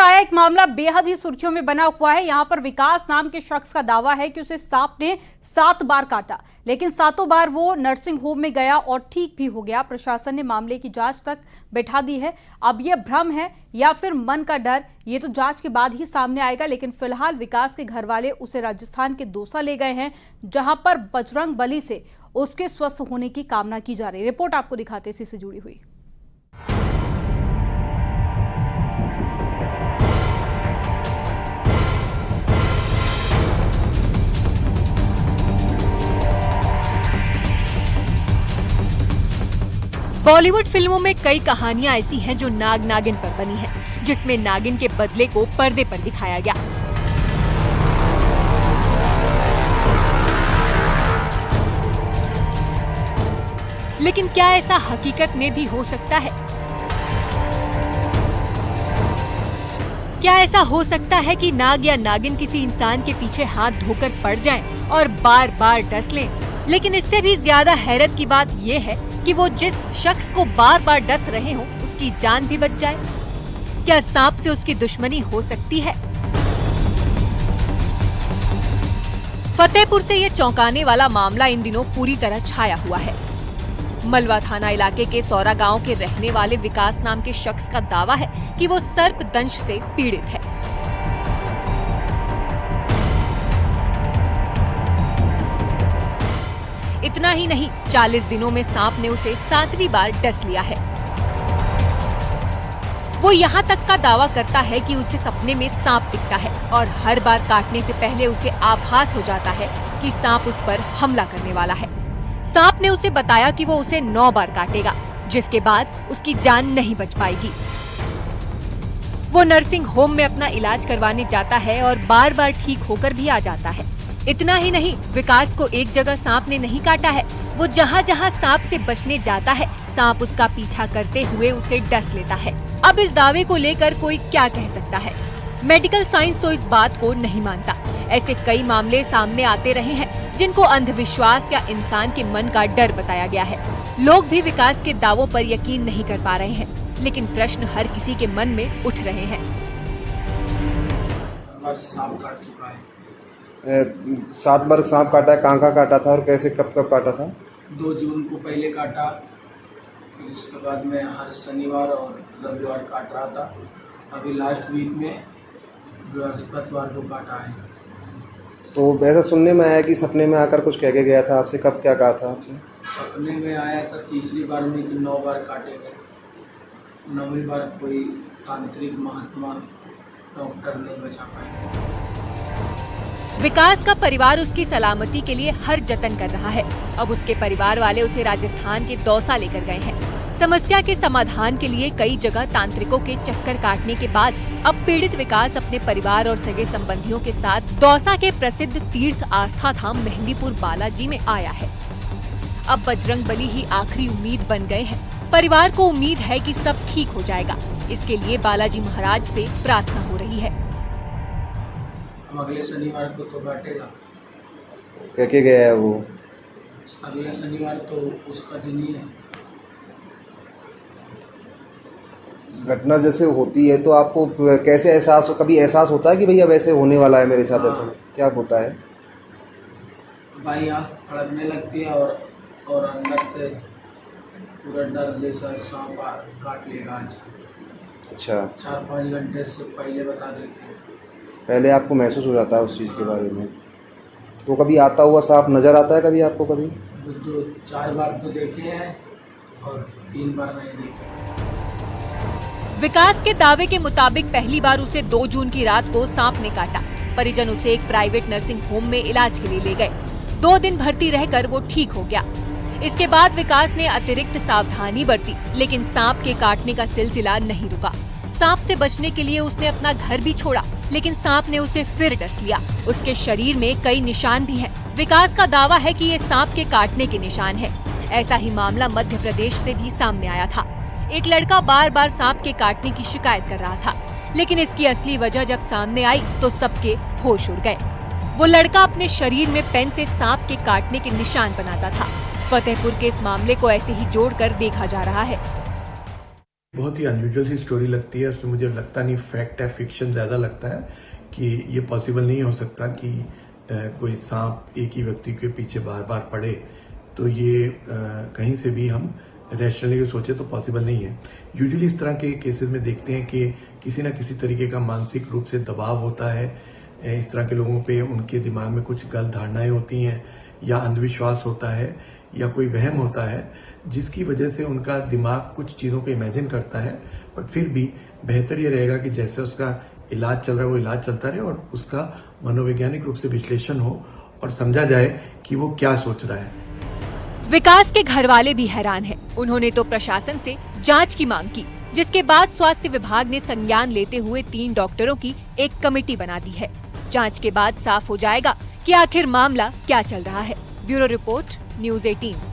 से आया एक मामला बेहद ही सुर्खियों में बना हुआ है। यहाँ पर विकास नाम के शख्स का दावा है कि उसे सांप ने 7 बार काटा, लेकिन 7 बार वो नर्सिंग होम में गया और ठीक भी हो गया। प्रशासन ने मामले की जांच तक बैठा दी है। अब यह भ्रम है या फिर मन का डर, ये तो जांच के बाद ही सामने आएगा। लेकिन फिलहाल विकास के घर वाले उसे राजस्थान के दौसा ले गए हैं, जहां पर बजरंग बली से उसके स्वस्थ होने की कामना की जा रही है। रिपोर्ट आपको दिखाते इसी से जुड़ी हुई। बॉलीवुड फिल्मों में कई कहानियां ऐसी हैं जो नाग नागिन पर बनी हैं, जिसमें नागिन के बदले को पर्दे पर दिखाया गया। लेकिन क्या ऐसा हकीकत में भी हो सकता है? क्या ऐसा हो सकता है कि नाग या नागिन किसी इंसान के पीछे हाथ धोकर पड़ जाएं और बार बार डस लें? लेकिन इससे भी ज्यादा हैरत की बात यह है कि वो जिस शख्स को बार बार डस रहे हो उसकी जान भी बच जाए। क्या सांप से उसकी दुश्मनी हो सकती है? फतेहपुर से ये चौंकाने वाला मामला इन दिनों पूरी तरह छाया हुआ है। मलवा थाना इलाके के सौरा गांव के रहने वाले विकास नाम के शख्स का दावा है कि वो सर्प दंश से पीड़ित है। इतना ही नहीं, 40 दिनों में सांप ने उसे 7वीं बार डस लिया है। वो यहाँ तक का दावा करता है कि उसे सपने में सांप दिखता है और हर बार काटने से पहले उसे आभास हो जाता है कि सांप उस पर हमला करने वाला है। सांप ने उसे बताया कि वो उसे 9 बार काटेगा, जिसके बाद उसकी जान नहीं बच पाएगी। वो नर्सिंग होम में अपना इलाज करवाने जाता है और बार बार ठीक होकर भी आ जाता है। इतना ही नहीं, विकास को एक जगह सांप ने नहीं काटा है, वो जहाँ जहाँ सांप से बचने जाता है, सांप उसका पीछा करते हुए उसे डस लेता है। अब इस दावे को लेकर कोई क्या कह सकता है? मेडिकल साइंस तो इस बात को नहीं मानता। ऐसे कई मामले सामने आते रहे हैं जिनको अंधविश्वास या इंसान के मन का डर बताया गया है। लोग भी विकास के दावों पर यकीन नहीं कर पा रहे हैं, लेकिन प्रश्न हर किसी के मन में उठ रहे हैं। सांप काट चुका है। 7 बार सांप काटा है। कहाँ काटा था और कैसे कब कब काटा था? 2 जून को पहले काटा, फिर उसके बाद में हर शनिवार और रविवार काट रहा था। अभी लास्ट वीक में बृहस्पतिवार को काटा है। तो ऐसा सुनने में आया कि सपने में आकर कुछ कह के गया था आपसे, कब क्या कहा था आपसे? सपने में आया था 3री बार में कि 9 बार काटेंगे। 9वीं बार कोई तांत्रिक महात्मा डॉक्टर नहीं बचा पाए। विकास का परिवार उसकी सलामती के लिए हर जतन कर रहा है। अब उसके परिवार वाले उसे राजस्थान के दौसा लेकर गए हैं। समस्या के समाधान के लिए कई जगह तांत्रिकों के चक्कर काटने के बाद अब पीड़ित विकास अपने परिवार और सगे संबंधियों के साथ दौसा के प्रसिद्ध तीर्थ आस्था धाम मेहंदीपुर बालाजी में आया है। अब बजरंग बली ही आखिरी उम्मीद बन गए हैं। परिवार को उम्मीद है कि सब ठीक हो जाएगा। इसके लिए बालाजी महाराज से प्रार्थना हो रही है। अगले शनिवार को तो काटेगा। कह के गया है वो? अगले शनिवार तो उसका दिन ही है। घटना जैसे होती है तो आपको कैसे एहसास हो? कभी एहसास होता है कि भैया वैसे होने वाला है मेरे साथ? ऐसा क्या होता है? भाई आँख फड़कने लगती है और अंदर से पूरा डर जैसा सांप काट लेगा आज। अच्छा, 4-5 घंटे से पहले बता देते हैं। पहले आपको महसूस हो जाता है उस चीज़ के बारे में? तो कभी आता हुआ सांप नजर आता है कभी आपको? कभी 2-4 बार तो देखे हैं और 3 बार नहीं देखे। विकास के दावे के मुताबिक पहली बार उसे 2 जून की रात को सांप ने काटा। परिजन उसे एक प्राइवेट नर्सिंग होम में इलाज के लिए ले गए। 2 दिन भर्ती रहकर वो ठीक हो गया। इसके बाद विकास ने अतिरिक्त सावधानी बरती, लेकिन सांप के काटने का सिलसिला नहीं रुका। सांप से बचने के लिए उसने अपना घर भी छोड़ा, लेकिन सांप ने उसे फिर डस लिया। उसके शरीर में कई निशान भी हैं। विकास का दावा है कि ये सांप के काटने के निशान है। ऐसा ही मामला मध्य प्रदेश से भी सामने आया था। एक लड़का बार बार सांप के काटने की शिकायत कर रहा था, लेकिन इसकी असली वजह जब सामने आई तो सबके होश उड़ गए। वो लड़का अपने शरीर में पेन से सांप के काटने के निशान बनाता था। फतेहपुर के इस मामले को ऐसे ही जोड़कर देखा जा रहा है। बहुत ही अनयूजुअल सी स्टोरी लगती है। उसमें मुझे लगता नहीं फैक्ट है, फिक्शन ज़्यादा लगता है कि ये पॉसिबल नहीं हो सकता कि कोई सांप एक ही व्यक्ति के पीछे बार बार पड़े। तो ये कहीं से भी हम रैशनली सोचे तो पॉसिबल नहीं है। यूजुअली इस तरह के केसेस में देखते हैं कि किसी न किसी तरीके का मानसिक रूप से दबाव होता है। इस तरह के लोगों पे उनके दिमाग में कुछ गलत धारणाएं होती हैं, या अंधविश्वास होता है, या कोई वहम होता है, जिसकी वजह से उनका दिमाग कुछ चीज़ों को इमेजिन करता है। बट फिर भी बेहतर ये रहेगा कि जैसे उसका इलाज चल रहा है वो इलाज चलता रहे और उसका मनोवैज्ञानिक रूप से विश्लेषण हो और समझा जाए कि वो क्या सोच रहा है। विकास के घर वाले भी हैरान हैं। उन्होंने तो प्रशासन से जांच की मांग की, जिसके बाद स्वास्थ्य विभाग ने संज्ञान लेते हुए 3 डॉक्टरों की एक कमेटी बना दी है। जांच के बाद साफ हो जाएगा कि आखिर मामला क्या चल रहा है। Bureau report, news 18।